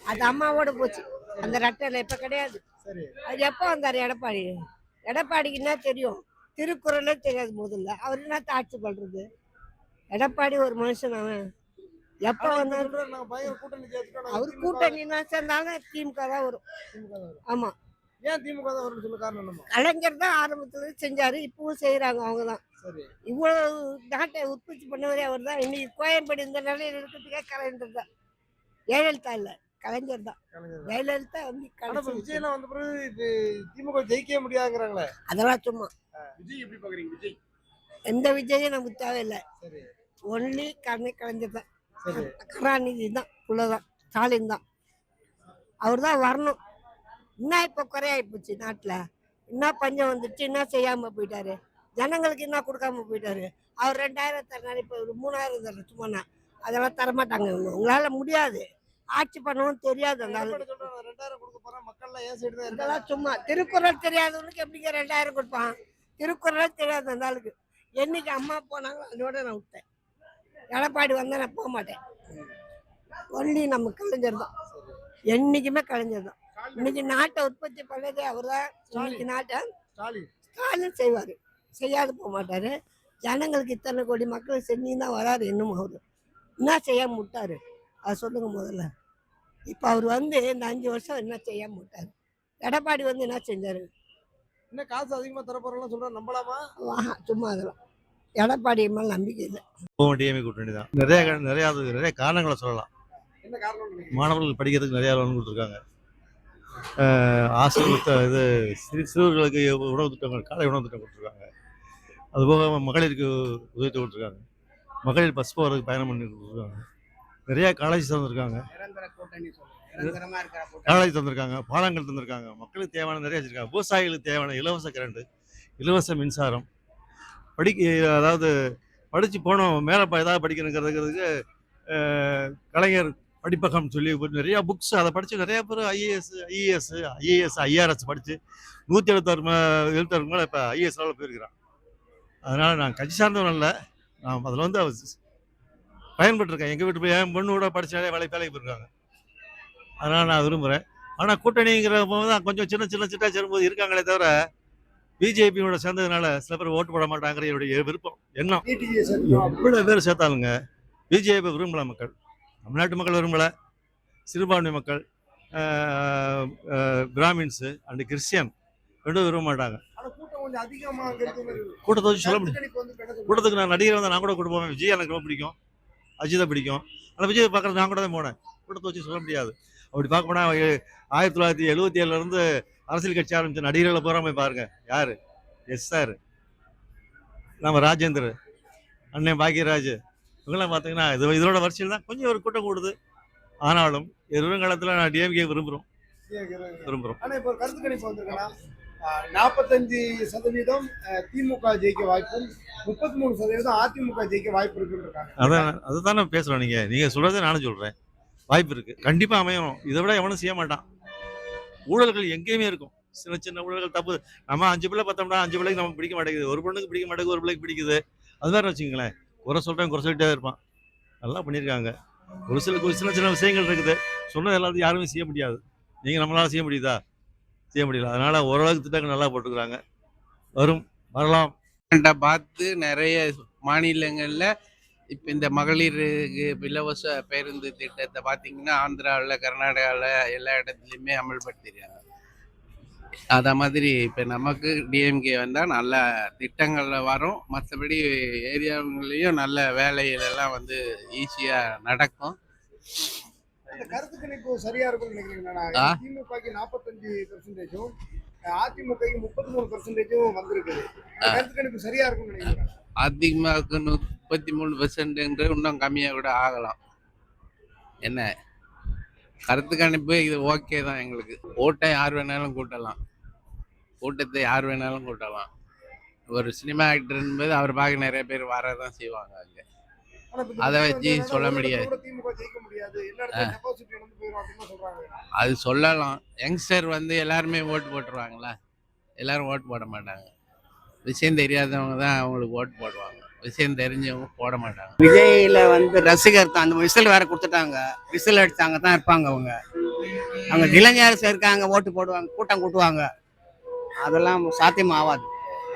அது அம்மாவோட போச்சு. அந்த ரெட்டையில இப்ப கிடையாது. சரி. அது எப்போ வந்தாரு எடப்பாடி? எடப்பாடிக்கு என்ன தெரியும்? திருக்குறளே தெரியாது முதல்ல. அவர் என்ன ஆட்சி பண்றது? எடப்பாடி ஒரு மனுஷன் அவன். எப்ப ஆனா இப்ப வந்தாரு? சொல்றாரு நாங்க பயங்கர கூட்டணி சேர்த்துட்டோம். நாங்க அவர் திமுக கூட்டணி சேர்ந்தாலும் திமுக தான் வரும். திமுக தான் வரும். ஆமா. ஏன் திமுக தான் வரும்னு சொல்ல காரணம் என்னமா? கலைஞர் தான் ஆரம்பத்துல செஞ்சாரு. இப்பவும் செய்யறாங்க அவங்க தான். சரி. இவ்வளவு நாட்டை உற்பத்தி பண்ணவரே அவர் தான். இன்னைக்கு கோயம்பேடு இந்த நிலையில இருக்கிறதுக்கே கலைஞர் தான். ஜெயலலிதா இல்ல, கலைஞர் தான். கலைஞர் தான். ஜெயலலிதா வந்து ஆனா இப்ப கடைசி விஜய் எல்லாம் வந்த பிறகு இது திமுக ஜெயிக்கவே முடியாதுங்கிறாங்களே. அதெல்லாம் சும்மா. விஜய் எப்படி பாக்குறீங்க? விஜய் எந்த விஜயும் நமக்கு தேவையில்லை. சரி ஒன்லி கலைஞர் தான். சரி. கருணாநிதி தான், உள்ளதான், ஸ்டாலின் தான். அவர் தான் வரணும். என்ன இப்போ குறையாகி போச்சு நாட்டில்? என்ன பஞ்சம் வந்துடுச்சு? என்ன செய்யாமல் போயிட்டாரு? ஜனங்களுக்கு என்ன கொடுக்காம போயிட்டாரு? அவர் 2000 தரனாரு, இப்போ ஒரு 3000 தர சும்மா. அதெல்லாம் தரமாட்டாங்க. உங்களால் முடியாது. ஆட்சி பண்ணவும் தெரியாது அந்த ஆளுக்கு. 2000 கொடுக்க போறேன் மக்கள்லாம் ஏன் சைடு தான் இதெல்லாம் சும்மா. திருக்குறள் தெரியாதவனுக்கு எப்படிங்க 2000 கொடுப்பான்? திருக்குறளே தெரியாது அந்த ஆளுக்கு. என்னைக்கு அம்மா போனாங்களோ அதோட நான் விட்டேன். எடப்பாடி வந்தால் நான் போக மாட்டேன். ஒன்லி நம்ம கலைஞர் தான். என்னைக்குமே கலைஞர் தான். இன்னைக்கு நாட்டை உற்பத்தி பண்ணதே அவர் தான். இன்னைக்கு நாட்டை ஸ்டாலின் செய்வார். செய்யாது போக மாட்டார். ஜனங்களுக்கு இத்தனை கோடி மக்கள் செஞ்சு தான் வராரு. இன்னும் அவர் என்ன செய்யாம விட்டாரு? அது சொல்லுங்க முதல்ல. இப்போ அவர் வந்து இந்த 5 வருஷம் என்ன செய்யாம விட்டாரு? எடப்பாடி வந்து என்ன செஞ்சாரு? என்ன காசு அதிகமா தரப்போறோம்னு சொல்ற நம்பலாமா? சும்மா அதெல்லாம் எடப்பாடி மேல நம்பிக்கை இல்லை. டிஎம்ஏ கூட்டணி தான். நிறைய காரணங்களை சொல்லலாம். என்ன காரணம்? மாணவர்கள் படிக்கிறதுக்கு நிறைய லோன் கொடுத்துருக்காங்க. ஹாஸ்டல் இது சிறுவர்களுக்கு உணவு திட்டங்கள், காலை உணவு திட்டம் கொடுத்துருக்காங்க. அதுபோக மகளிருக்கு உதவி கொடுத்துருக்காங்க. மகளிர் பஸ் போகிறதுக்கு பயணம் பண்ணி கொடுத்துருக்காங்க. நிறையா காலேஜ் தந்திருக்காங்க. காலேஜ் தந்திருக்காங்க, பாலங்கள் தந்திருக்காங்க. மக்களுக்கு தேவையான நிறைய வச்சுருக்காங்க. விவசாயிகளுக்கு தேவையான இலவச கரண்ட், இலவச மின்சாரம், அதாவது படித்து போனோம் மேலே ஏதாவது படிக்கணுங்கிறதுக்கு கலைஞர் படிப்பகம் சொல்லி நிறையா புக்ஸ் அதை படித்து நிறையா பேர் ஐஏஎஸ் ஐஆர்எஸ் படித்து 176 மேலே இப்போ ஐஏஎஸ் லெவலில் போயிருக்கிறான். அதனால் நான் கட்சி சார்ந்தவன் இல்லை. நான் அதில் வந்து பயன்பட்டுருக்கேன். எங்கள் வீட்டு போய் என் பொண்ணு கூட படித்தாலே வேலைக்கு போயிருக்காங்க. அதனால் நான் விரும்புகிறேன். ஆனால் கூட்டணிங்கிற போது தான் கொஞ்சம் சிட்டா சேரும்போது இருக்காங்களே தவிர பிஜேபியோட சேர்ந்ததுனால சில பேர் ஓட்டு போட மாட்டாங்கிற என்னுடைய விருப்பம் எண்ணம். இவ்வளோ பேர் சேர்த்தாலுங்க பிஜேபி விரும்பல மக்கள். தமிழ்நாட்டு மக்கள் விரும்பலை. சிறுபான்மை மக்கள், பிராமின்ஸு அண்டு கிறிஸ்டியன் ரெண்டும் விரும்ப மாட்டாங்க. கூட்டத்தை வச்சு சொல்ல முடியும். கூட்டத்துக்கு நான் நடிகர் வந்தால் நான் கூட கூட்டு போவேன். விஜய் எனக்கு ரொம்ப பிடிக்கும், அஜித்தை பிடிக்கும். ஆனால் விஜய் பார்க்குறது நான் கூட தான் போனேன். கூட்டத்தை வச்சு சொல்ல முடியாது. அப்படி பார்க்க போனால் 1977 அரசியல் கட்சி ஆரம்பித்த நடிகர்களை பூரா போய் பாருங்க. யார்? சார், நம்ம ராஜேந்திர அண்ணன் பாக்யராஜ் இவங்கெல்லாம் பார்த்தீங்கன்னா இதோட வரிசையில் தான் கொஞ்சம் ஒரு கூட்டம் கூடுது. ஆனாலும் எதிர்காலத்தில் நான் டிஎம்கே விரும்புகிறோம். ஆனால் இப்போ கருத்து கணிப்பு வந்திருக்கலாம். 45% திமுக ஜெயிக்க வாய்ப்பும் 33% அதிமுக ஜெயிக்க வாய்ப்பு இருக்குன்னு அதுதானே பேசுகிறோம். நீங்கள் சொல்கிறத நானும் சொல்கிறேன். வாய்ப்பு இருக்குது, கண்டிப்பாக அமையணும். இதை விட எவனும் செய்ய மாட்டான். ஊழல்கள் எங்கேயுமே இருக்கும். சின்ன ஊழல்கள் தப்பு. நம்ம 5 பிள்ளை பார்த்தோம்னா 5 பிள்ளைக்கு நமக்கு பிடிக்க மாட்டேங்குது. ஒரு பொண்ணுக்கு பிடிக்க மாட்டேங்குது, ஒரு பிள்ளைக்கு பிடிக்குது. அது வேறு வச்சுங்களேன். குறை சொல்லிட்டே இருப்பான். நல்லா பண்ணியிருக்காங்க. ஒரு சின்ன விஷயங்கள் இருக்குது. சொன்னது எல்லாத்தையும் யாருமே செய்ய முடியாது. நீங்கள் நம்மளால செய்ய முடியுதா? செய்ய முடியல. அதனால் ஓரளவுக்கு திட்டங்கள் நல்லா போட்டுக்கிறாங்க. வரலாம் பார்த்து நிறைய மாநிலங்களில் இப்போ இந்த மகளிருக்கு இலவச பேருந்து திட்டத்தை பார்த்தீங்கன்னா ஆந்திராவில், கர்நாடகாவில் எல்லா இடத்துலையுமே அமல்படுத்திடுறாங்க. அதை மாதிரி இப்போ நமக்கு டிஎம்கே வந்தால் நல்ல திட்டங்களில் வரும். மற்றபடி ஏரியாவுங்களையும் நல்ல வேலைகளெல்லாம் வந்து ஈஸியாக நடக்கும். கருத்து கணிப்பு சரியா இருக்கும்னு நினைக்கிறீங்களா? திமுகக்கு 45%, அதிமுகக்கு 33% வந்திருக்குது. கருத்து கணிப்பு சரியா இருக்கும்னு நினைக்கிறீங்களா? அதிமுகவுக்கு 33% இன்னும் கம்மியாக கூட ஆகலாம். என்ன கருத்து கணிப்பு இது ஓகே தான். எங்களுக்கு ஓட்டை யார் வேணாலும் கூட்டலாம், கூட்டத்தை யார் வேணாலும் கூட்டலாம். ஒரு சினிமா ஆக்டர் என்பது அவர் பார்க்க நிறைய பேர் வரதான் செய்வாங்க. அங்கே அதை வச்சு சொல்ல முடியாது. அது சொல்லலாம். யங்ஸ்டர் வந்து எல்லாருமே ஓட்டு போட்டுருவாங்களா? எல்லாரும் ஓட்டு போட மாட்டாங்க. விஷயம் தெரியாதவங்க தான் அவங்களுக்கு ஓட்டு போடுவாங்க. விஷயம் தெரிஞ்சவங்க போட மாட்டாங்க. விஜயில வந்து ரசிகர் தான். அந்த விசில் வேற கொடுத்துட்டாங்க. விசில் அடித்தாங்க தான் இருப்பாங்க அவங்க. அங்கே இளைஞர் இருக்காங்க, ஓட்டு போடுவாங்க, கூட்டம் கூட்டுவாங்க, அதெல்லாம் சாத்தியம் ஆகாது.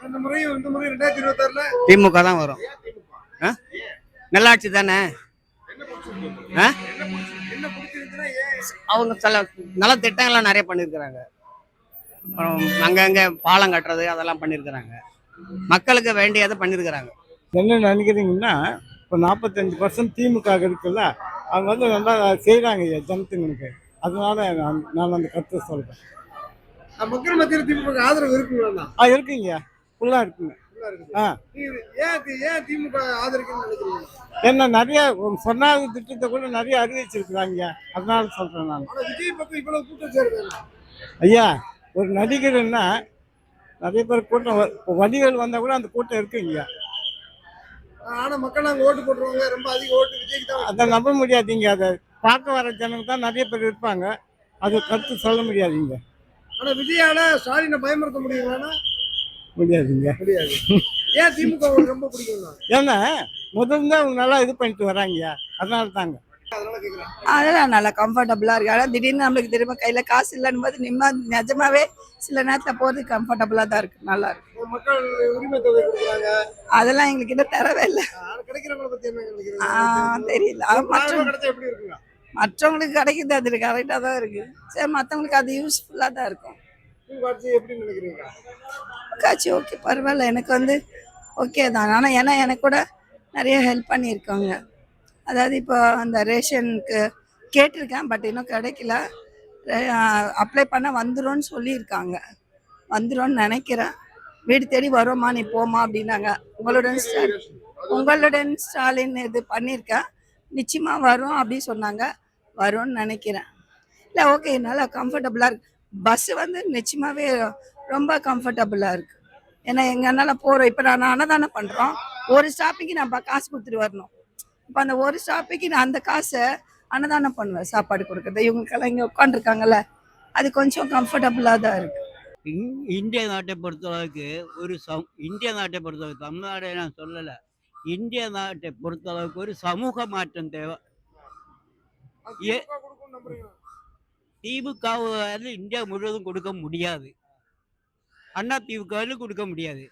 இந்த முறையும் 2026ல திமுக தான் வரும். நல்லாட்சி தானே. என்ன பிடிச்சிருந்துச்சுன்னா ஏன் அவங்க சில நல்ல திட்டங்கள்லாம் நிறைய பண்ணியிருக்கிறாங்க. அங்கங்கே பாலம் கட்டுறது அதெல்லாம் பண்ணியிருக்கிறாங்க. மக்களுக்கு வேண்டியதை பண்ணியிருக்கிறாங்க. என்ன நினைக்கிறீங்கன்னா, இப்போ 45% திமுக இருக்குல்ல, அவங்க வந்து நல்லா செய்கிறாங்க ஜனத்துங்களுக்கு. அதனால நான் அந்த கருத்தை சொல்கிறேன். மக்கள் மத்தியில் திமுக ஆதரவு இருக்குங்களா? இருக்குங்க, ஃபுல்லாக இருக்குங்க. ஆ, ஏன் திமுக ஆதரிக்கணும்னு நினைக்கிறீங்க? ஏன்னா நிறைய சொன்னாத திட்டத்தை கூட நிறைய அறிவிச்சிருக்கிறாங்க, அதனால சொல்கிறேன் நான். ஆனா விஜய் பக்கம் இவ்வளவு கூட்டம் சேருது. ஐயா, ஒரு நடிகர்னா நிறைய பேர் கூட்டம் இப்போ வடிவேல் வந்தால் கூட அந்த கூட்டம் இருக்குங்க. ஆனா மக்கள் நாங்க ஓட்டு போட்டுருவாங்க, ரொம்ப அதிக ஓட்டு விஜய்க்கு தான். அதை நம்ப முடியாதீங்க. அதை பார்க்க வர ஜனங்க தான் நிறைய பேர் இருப்பாங்க, அது கருத்து சொல்ல முடியாதீங்க. ஆனா விஜயால ஸ்டாலினை பயமுறுத்த முடியுங்களா? முடியாதுங்க. முடியாது. ஏன் திமுக உங்களுக்கு ரொம்ப பிடிக்கும்னா? ஏன்னா முதல்ல அவங்க நல்லா இது பண்ணிட்டு வராங்க, அதனால தாங்க. அதனால கேக்குறேன். அதெல்லாம் நல்லா கம்ஃபர்டபுளாக இருக்கு. ஆனால் திடீர்னு நம்மளுக்கு திரும்ப கையில் காசு இல்லைன்னு போது நிஜமாவே சில நேரத்தில் போகிறது கம்ஃபர்டபுளாக தான் இருக்குது, நல்லா இருக்கு. மக்கள் உரிமை தொகை கொடுக்குறாங்க, அதெல்லாம் எங்களுக்கு இன்னும் தரவே இல்லை. கிடைக்கிறவங்கள பத்தி என்ன நினைக்கிறீங்க? தெரியல. கிடைச்சா எப்படி இருக்குங்க? மற்றவங்களுக்கு கிடைக்குது, அது கரெக்டாக தான் இருக்குது. சரி, மற்றவங்களுக்கு அது யூஸ்ஃபுல்லாக தான் இருக்கும். எப்படி நினைக்கிறீங்க? காட்சி ஓகே, பரவாயில்ல. எனக்கு வந்து ஓகே தான். ஆனால் ஏன்னா எனக்கு கூட நிறைய ஹெல்ப் பண்ணியிருக்காங்க. அதாவது இப்போ அந்த ரேஷனுக்கு கேட்டிருக்கேன், பட் இன்னும் கிடைக்கல. அப்ளை பண்ண வந்துரும்னு சொல்லியிருக்காங்க, வந்துரும்னு நினைக்கிறேன். வீடு தேடி வரோம்மா, நீ போமா அப்படின்னாங்க. உங்களுடன் ஸ்டாலின் இது பண்ணியிருக்கேன், நிச்சயமாக வரும் அப்படின்னு சொன்னாங்க. வரும்னு நினைக்கிறேன். இல்லை, ஓகே, நல்லா கம்ஃபர்டபுளாக இருக்கு. பஸ்ஸு வந்து நிச்சயமாகவே ரொம்ப கம்ஃபர்டபுளாக இருக்குது. ஏன்னா எங்கனால போகிறோம். இப்போ நான் அன்னதானம் பண்ணுறோம், ஒரு ஸ்டாப்பிங்கு நான் காசு கொடுத்துட்டு வரணும். இப்போ அந்த ஒரு ஸ்டாப்பிங்கு நான் அந்த காசை அன்னதானம் பண்ணுவேன், சாப்பாடு கொடுக்குறது. இவங்களுக்கெல்லாம் இங்கே உட்காந்துருக்காங்கல்ல, அது கொஞ்சம் கம்ஃபர்டபுளாக தான் இருக்குது. இந்திய நாட்டை பொறுத்தளவுக்கு இந்திய நாட்டை பொறுத்தளவுக்கு, தமிழ்நாடை நான் சொல்லலை, இந்திய நாட்டை பொறுத்தளவுக்கு ஒரு சமூக மாற்றம் தேவை. திமுக இந்தியா முழுவதும் கொடுக்க முடியாது, அண்ணா திமுக கொடுக்க முடியாது.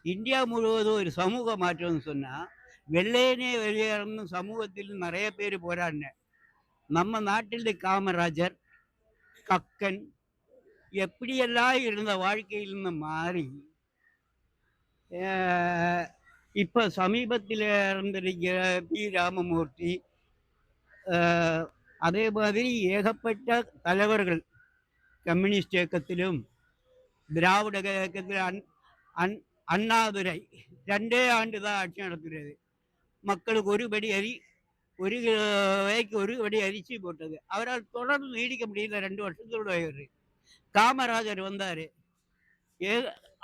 இந்தியா முழுவதும் ஒரு சமூக மாற்றம்னு சொன்னால், வெள்ளையனே வெளியேறணும் சமூகத்தில் நிறைய பேர் போராடினேன். நம்ம நாட்டில் காமராஜர், கக்கன் எப்படியெல்லாம் இருந்த வாழ்க்கையிலிருந்து மாறி இப்போ சமீபத்தில் இருந்திருக்கிற பி ராமமூர்த்தி, அதே மாதிரி ஏகப்பட்ட தலைவர்கள் கம்யூனிஸ்ட் இயக்கத்திலும் திராவிட இயக்கத்திலும் அண்ணாதுரை 2 ஆண்டு தான் ஆட்சி நடத்துகிறது. மக்களுக்கு ஒரு படி அரிசி போட்டது. அவரால் தொடர்ந்து நீடிக்க முடியல, 2 வருஷத்தோட. காமராஜர் வந்தார்,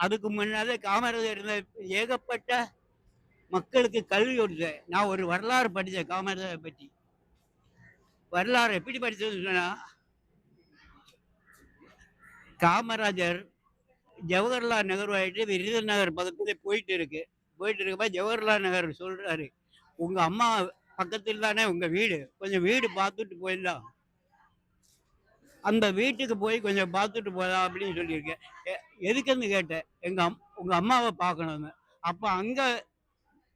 அதுக்கு முன்னாலே காமராஜர் இருந்த ஏகப்பட்ட மக்களுக்கு கல்வி கொடுத்தேன். நான் ஒரு வரலாறு படித்தேன் காமராஜரை பற்றி. வரலாறு எப்படி படித்ததுன்னு சொன்னால், காமராஜர் ஜவஹர்லால் நேரு ஆகிட்டு விருதுநகர் பக்கத்தில் போயிட்டு இருக்கப்ப ஜவஹர்லால் நேரு சொல்கிறாரு, உங்கள் அம்மா பக்கத்தில் தானே உங்கள் வீடு, கொஞ்சம் வீடு பார்த்துட்டு போயிடலாம், அந்த வீட்டுக்கு போய் கொஞ்சம் பார்த்துட்டு போகலாம் அப்படின்னு சொல்லியிருக்கேன். எதுக்குன்னு கேட்டேன், உங்கள் அம்மாவை பார்க்கணுன்னு. அப்போ அங்கே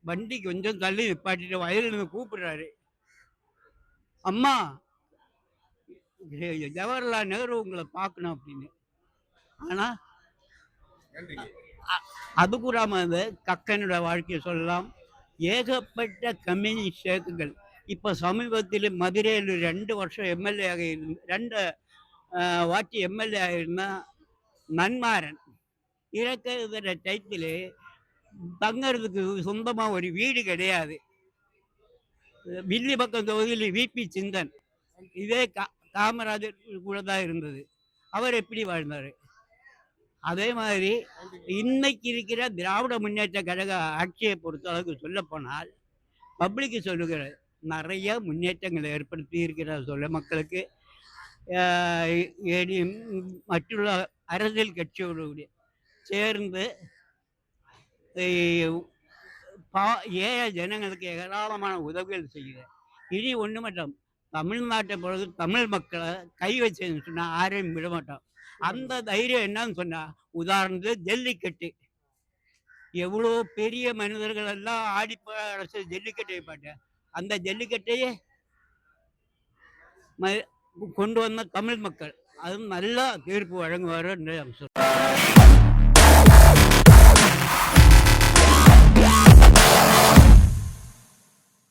வண்டி கொஞ்சம் தள்ளி நிப்பாட்டிட்டு வயலிருந்து கூப்பிடுறாரு, அம்மா ஜவஹர்லால் நேரு உங்களை பார்க்கணும் அப்படின்னு. ஆனால் அது கூடாம கக்கனோட வாழ்க்கையை சொல்லலாம். ஏகப்பட்ட கம்யூனிஸ்ட் இயக்கங்கள். இப்போ சமீபத்தில் மதுரையில் 2 வருஷம் எம்எல்ஏ ஆக 2 வாட்டி எம்எல்ஏ ஆகிருந்தா நன்மாரன் இறக்கிற டைத்தில் தங்கறதுக்கு சொந்தமாக ஒரு வீடு கிடையாது. வில்லிபக்கம் தொகுதியில் விபி சிந்தன், இதே காமராஜர் கூட தான் இருந்தது. அவர் எப்படி வாழ்ந்தார்? அதே மாதிரி இன்னைக்கு இருக்கிற திராவிட முன்னேற்ற கழக ஆட்சியை பொறுத்த அளவுக்கு சொல்லப்போனால், பப்ளிக்கு சொல்லுகிற நிறைய முன்னேற்றங்களை ஏற்படுத்தி இருக்கிறார் சொல்ல மக்களுக்கு. மற்றுள்ள அரசியல் கட்சியோடு சேர்ந்து ஏழை ஜனங்களுக்கு ஏராளமான உதவிகள் செய்கிறார். இனி ஒன்று மட்டும், தமிழ்நாட்டை பொறுத்து தமிழ் மக்களை கை வச்சேன்னு சொன்னால் யாரையும் விட மாட்டோம். அந்த தைரியம் என்னன்னு சொன்னால், உதாரணத்துக்கு ஜல்லிக்கட்டு. எவ்வளோ பெரிய மனிதர்கள் எல்லாம் ஆடி அரசு ஜல்லிக்கட்டை வைப்பாங்க. அந்த ஜல்லிக்கட்டையே கொண்டு வந்த தமிழ் மக்கள், அதுவும் நல்லா தீர்ப்பு வழங்குவார் என்று சொல்றேன்.